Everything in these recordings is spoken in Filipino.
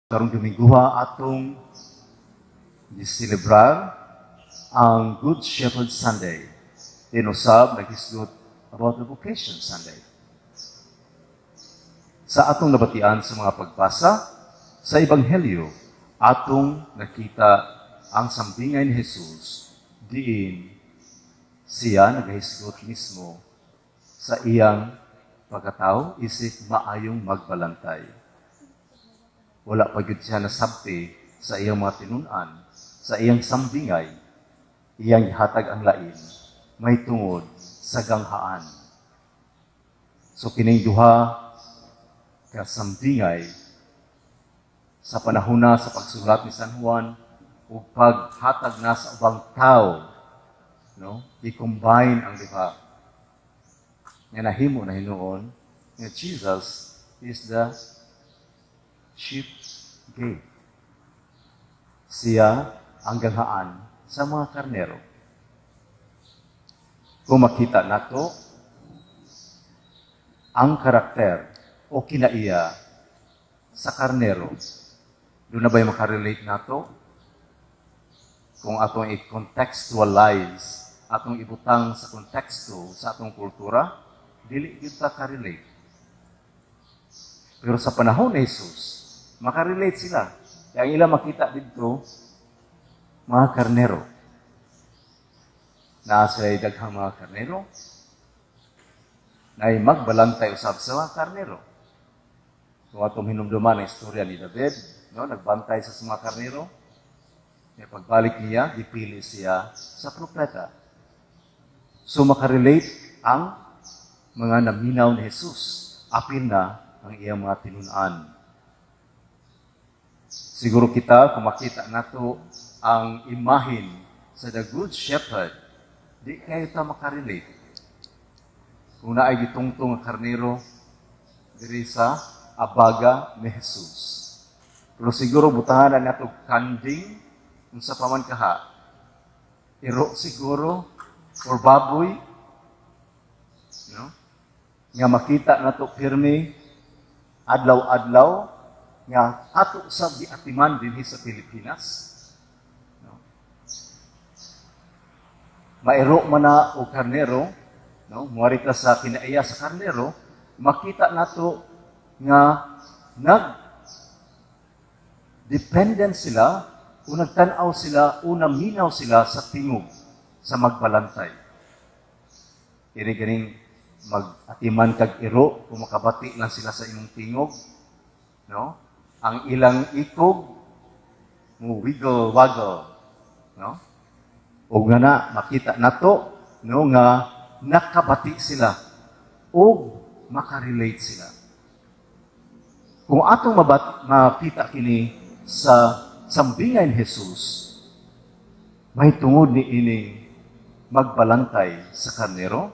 Karong Dominguha atong giselebrar ang Good Shepherd Sunday. Tinusab naghisgot about the Vocation Sunday. Sa atong nabatian sa mga pagbasa sa Ebanghelyo, atong nakita ang sambingay ni Jesus diin siya naghisgot mismo sa iyang pagkatao isip maayong magbalantay. Wala pa gyud siya nasabti sa iyang mga tinunan, sa iyang sambingay, iyang gihatag ang lain, may tungod sa ganghaan. So kining duha ka sambingay sa panahon na sa pagsulat ni San Juan ug paghatag na sa ubang tao, no? I-combine ang duha. Nga nahimo na hinuon nga Jesus is the sheep gate. Siya ang ganghaan sa mga karnero. Kung makita nato ang karakter o kinaiya sa karnero, doon na ba'y makarelate nato? Kung atong i-contextualize, atong ibutang sa konteksto sa atong kultura, dili kita ka-relate. Pero sa panahon ni Jesus, makarelate sila. Ang ilang makita dito, mga karnero. Na sila'y daghang mga karnero, na magbalantay usab sa mga karnero. Kung atong hinumduman ang istorya ni David, no, nagbantay sa mga karnero, may pagbalik niya, dipili siya sa propeta. So makarelate ang mga naminaw ni Jesus. Apil na ang iyang mga tinunan. Siguro kita, kung makita nato ang imahin sa The Good Shepherd, di kayo ta makarelate. Kung naay gitungtong ang karnero, diri sa abaga ni Jesus. Pero siguro butahan na nato kanding, kung sa paman kaha. Iro siguro, or baboy, no? Nga makita nato pirmi, adlaw-adlaw, nga ato usab giatiman dinhi sa Pilipinas. No? Mairo man na o karnero, no? Muari ka sa kinaiya sa karnero, makita nato nga dependent sila o nagtanaw sila o naminaw sila sa tingog sa magbalantay. Iri ganing mag-atiman kag iro kung makabati lang sila sa imong tingog, no? Ang ilang ikog mo wiggle-waggle, no? O nga na makita nato, no, nga nakabati sila o makarelate sila. Kung atong makita kini sa sambingay ni Jesus, may tungod ni ining magbalantay sa karnero,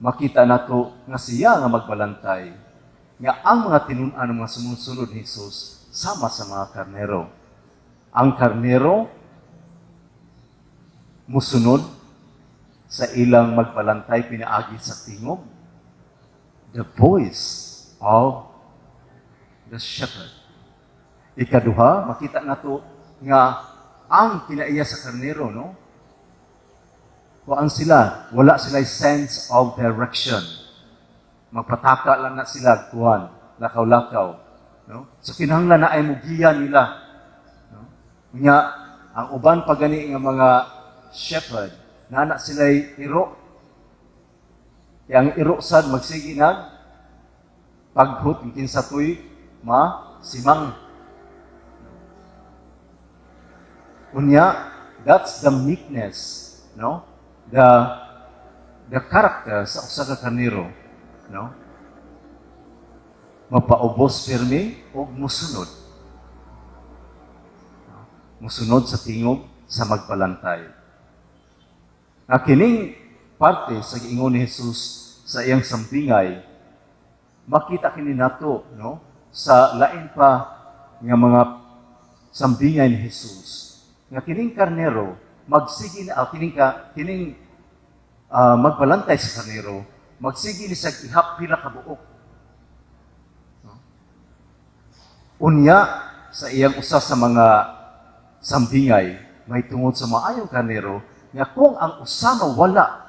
makita nato nga siya nga magbalantay, nga ang mga tinunan ng mga sumusunod ni Jesus sama sa mga karnero. Ang karnero musunod sa ilang magbalantay pinaagi sa tingog, the voice of the shepherd. Ikaduha, makita nato nga ang kinaiya sa karnero, no? Kuan sila, wala sila sense of direction. Magpataka lang na sila, kuan, lakaw-lakaw. No? So kinahanglan na ay mugiya nila. No? Nga, ang uban pa gani nga mga shepherd, nana sila'y iro. Kaya ang iro sad magsigi nag paghut, ang kinsatoy, simang. Unya, that's the meekness, no? The character sa usa ka karnero, no? Mapaubos firme o musunod. Musunod sa tingog sa magbalantay. Kining parte sa giingon ni Jesus sa iyang sambingay, makita kini nato, no? Sa lain pa nga mga sambingay ni Jesus. Nga kining karnero magsigi na magbalantay sa karnero, magsigi ni sa ihap pila ka buok. No? Unya sa iyang usa sa mga sambingay may tungod sa maayong karnero nga kung ang usa mawala,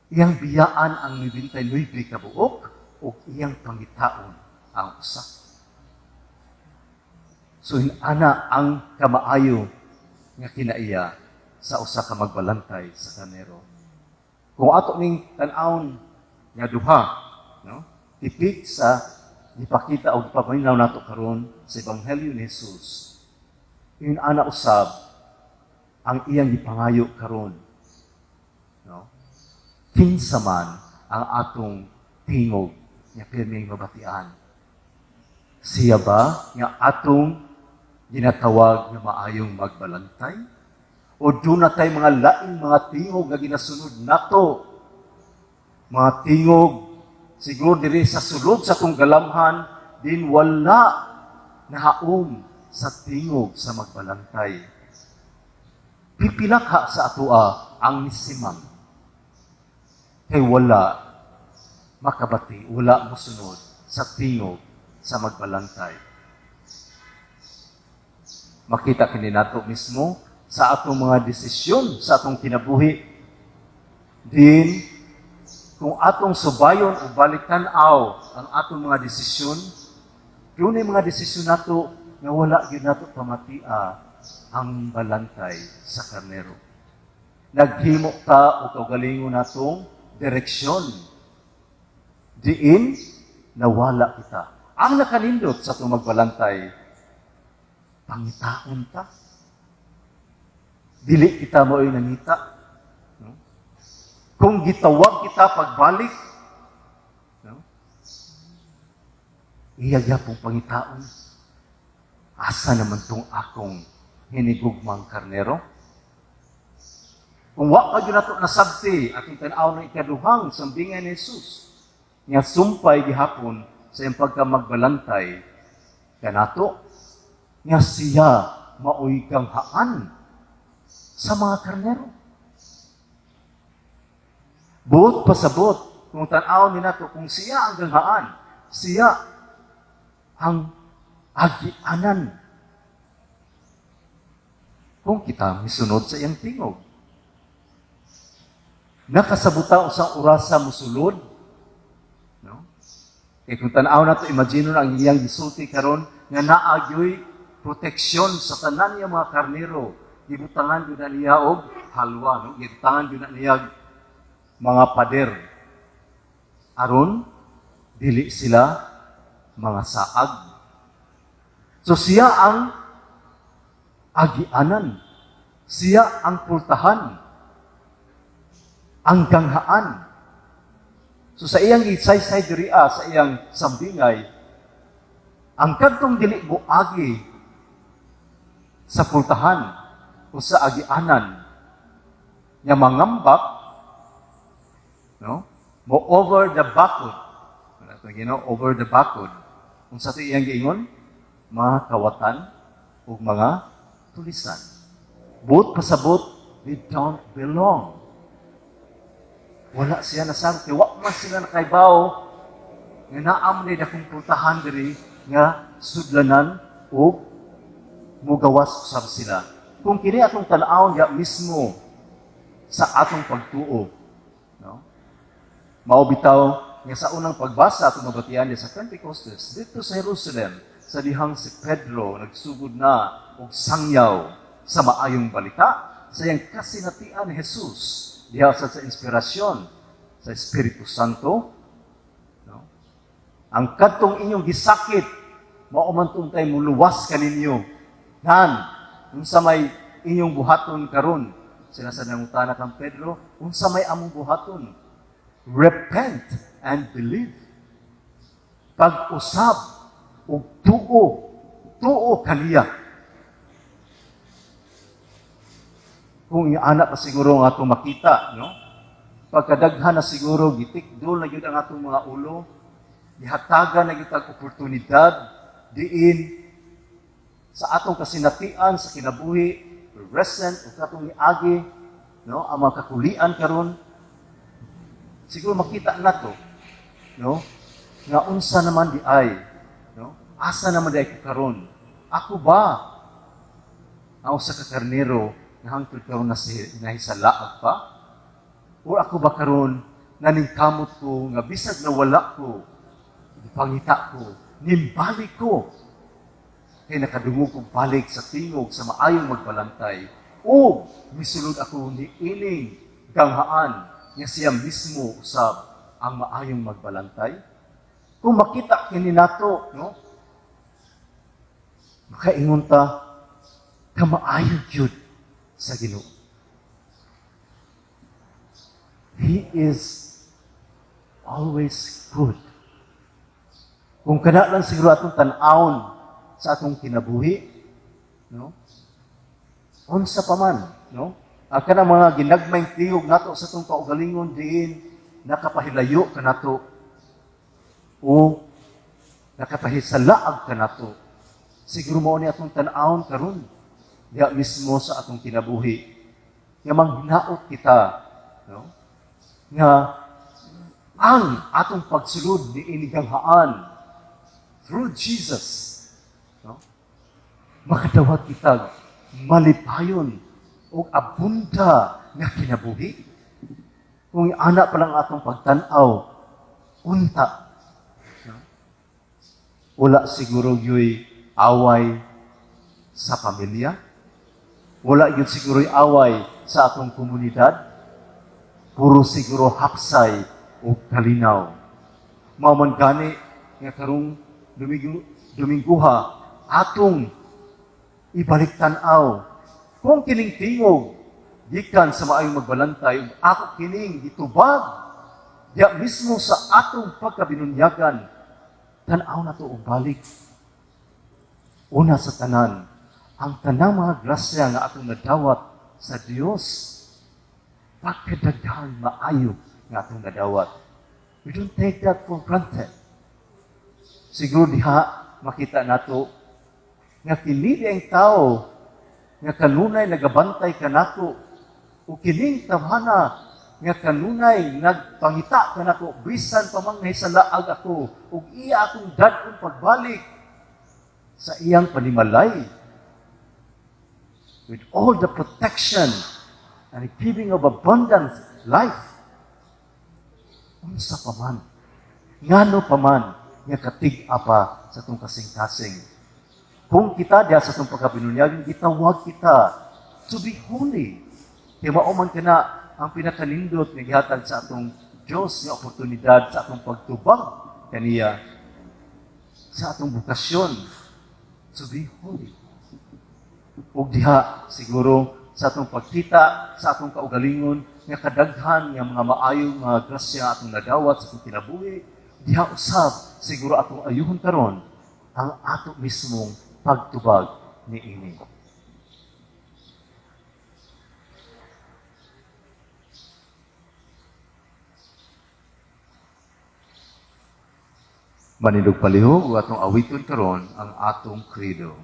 iyang biyaan ang 99 ka buok o iyang pangitaon ang usa. So ana ang kamaayo nga kinaiya sa usa ka magbalantay sa karnero. Kung ato ning tan-awon nga duha, no? Tipik sa ipakita o ipaminaw nato karon sa Ebanghelyo ni Jesus. Yun ana usab ang iyang gipangayo karon. No? Kinsa man ang atong tingog nga pirming mabatian. Siya ba nga atong ginatawag nga maayong magbalantay? O doon na tayo mga laing mga tingog nga ginasunod nato? Mga tingog, siguro diri sa sulod sa kong galamhan, din wala nahaom sa tingog sa magbalantay. Pipilakha sa atua ang nisimang. Kay wala makabati, wala mosunod sa tingog sa magbalantay. Makita kini nato mismo sa atong mga desisyon, sa atong kinabuhi. Din, kung atong subayon o baliktanaw ang atong mga desisyon, doon ay mga desisyon nato nga wala gyud nato pamatia ang balantay sa karnero. Naghimo ta o kaugalingon natong direksyon. Diin, nawala kita. Ang nakanindot sa itong magbalantay, pangitaon ta. Dili kita mo'y nangita. No? Kung gitawag kita pagbalik, no? Iyaya pong pangitaon. Asa naman tong akong hinigugmang karnero? Kung wa pa yun nato nasabti, ating tanaw ng ikaduhang sambingan ni Jesus, nga sumpay gihapon sa iyang pagkamagbalantay, kanato, nga siya maoy kang haan sa mga karnero. Buot pasabot, kung tanaw ni nato, kung siya ang ganghaan, siya ang agianan. Kung kita misunod sa iyang tingog. Nakasabuta usang orasa musulod. No? E kung tanaw na ito, imagine na ang iyang gisulti karon nga naagyoy proteksyon sa tanan niya mga karnero. Gibutangan yun na niya og halwa. No? Gibutangan yun na niya mga pader. Aron, dili sila mga saag. So siya ang agianan. Siya ang pultahan. Ang ganghaan. So sa iyang isaysay diriya, sa iyang sambingay, ang kadtong dili buagi sa pultahan o sa agianan nga mangambak, no? Mo over the bakod. Over the bakod. Kung sa ito iyang giingon, mga kawatan o mga tulisan. Buot pasabot, they don't belong. Wala siya nasabi. Wa man sila nakaibaw nga naam ni dakong pultahan diri nga sudlanan o mugawas usab sila. Kung kini atong tan-awon ya mismo sa atong pagtuo, no? Mao bitaw nga sa unang pagbasa atong mabatian sa Pentecostes dito sa Jerusalem, sa dihang si Pedro nagsugod na og sangyaw sa maayong balita sa iyang kasinatian ni Jesus. Diha sa inspirasyon sa Espiritu Santo, no? Ang kadtong inyong gisakit, mao man tuntay muluwas kaninyo. Unsa may inyong buhaton karon? Sila sa nangutana kang Pedro, unsa may among buhaton? Repent and believe. Pag-usab ug tuo kaniya. Kung yung anak pa siguro ang atong makita, no? Pagkadaghan na siguro, gitikdol na yun ang atong mga ulo, gihatagan na yun ang oportunidad, diin, sa atong kasinatian, sa kinabuhi, present, o katong niagi, no? Ang mga kakulian karon, siguro makita na to, no? Nga unsa naman di ay, no? Asa naman dahil ko karon? Ako ba? Ang usa ka karnero nga hangtod karon nahisalaag pa? O ako ba karon naningkamot ko nga bisag na wala ko, pangita ko, nimbalik ko. Kaya nakadungog kong balik sa tingog sa maayong magbalantay. O misulod ako ni ining ganghaan nga siya mismo usab ang maayong magbalantay. Kung makita kini nato, no? Makaingon ta, kamaayo jud sa Ginoo. He is always good. Kung kana lang siguro atong tan-awon sa atong kinabuhi, no? Unsa pa man, no? Ang kanang mga ginagmayng tingog nato sa atong kaugalingon diin nakapahilayo kanato o nakapahisalaag kanato. Siguro mo ni atong tan-awon karon diha mismo sa atong kinabuhi. Nga manghinaot kita, no? Nga ang atong pagsulod ni iniganghaan through Jesus, no? Makadawat kita malipayon o abunda nga kinabuhi. Kung anak pa lang atong pagtanaw, unta. No? Wala siguro yo'y away sa pamilya. Wala yun siguro away sa atong komunidad. Puro siguro hapsay o kalinaw. Maman gani nga karong Dominguha atong ibalik tanaw. Kung kining tingog gikan sa maayong magbalantay ug ako kining gitubag diya mismo sa atong pagkabinunyagan, tan-aw na to og balik. Una sa tanan, ang tanang mga grasya nga atong nadawat sa Dios, pagkadaghang maayo nga atong nadawat. We don't take that for granted. Siguro diha makita nato nga kini ang tao nga kanunay nagabantay kanato o kining tamhana nga kanunay nagpangita kanako bisan pa man nahisalaag ako ug iya akong dad-on pagbalik sa iyang panimalay with all the protection and giving of abundant life. Unsa pa man, ngano pa man nga katig-a pa sa itong kasing-kasing. Kung kita diya sa itong pagkabinunyagin, gitawag kita to be holy. Kaya mauman ka na ang pinakanindot nga gihatag sa atong Diyos nga oportunidad sa atong pagtubag kaniya sa atong bukasyon to be holy. Ug diha siguro sa atong pagkita, sa atong kaugalingon, nga kadaghan nga mga maayong mga grasya atong nadawat sa atong kinabuhi, diha usab siguro atong ayuhon karon ang ato mismong pagtubag ni ini. Manindog palihog o atong awiton karon ang atong credo.